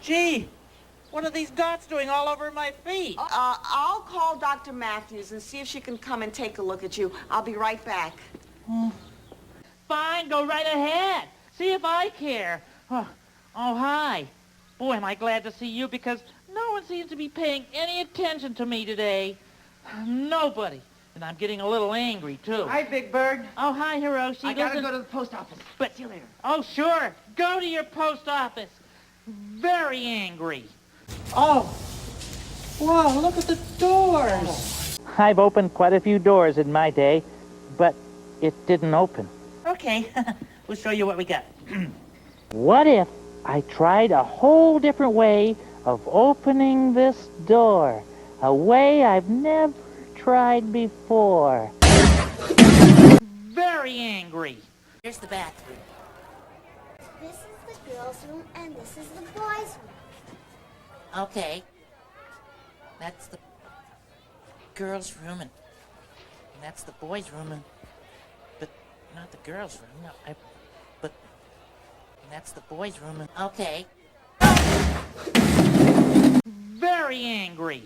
Gee, what are these dots doing all over my feet? I'll call Dr. Matthews and see if she can come and take a look at you. I'll be right back. Fine, go right ahead. See if I care. Oh, hi. Boy, am I glad to see you because no one seems to be paying any attention to me today. Nobody. And I'm getting a little angry, too. Hi, Big Bird. Oh, hi, Hiroshi. I gotta go to the post office. But see you later. Oh, sure. Go to your post office. Very angry. Oh. Wow, look at the doors. I've opened quite a few doors in my day, but it didn't open. Okay, we'll show you what we got. What if I tried a whole different way of opening this door? A way I've never tried before. Very angry. Here's the bathroom. This is the girls' room and this is the boys' room. Okay. That's the girls' room and that's the boys' room but not the girls' room. No, but that's the boys' room okay. Very angry.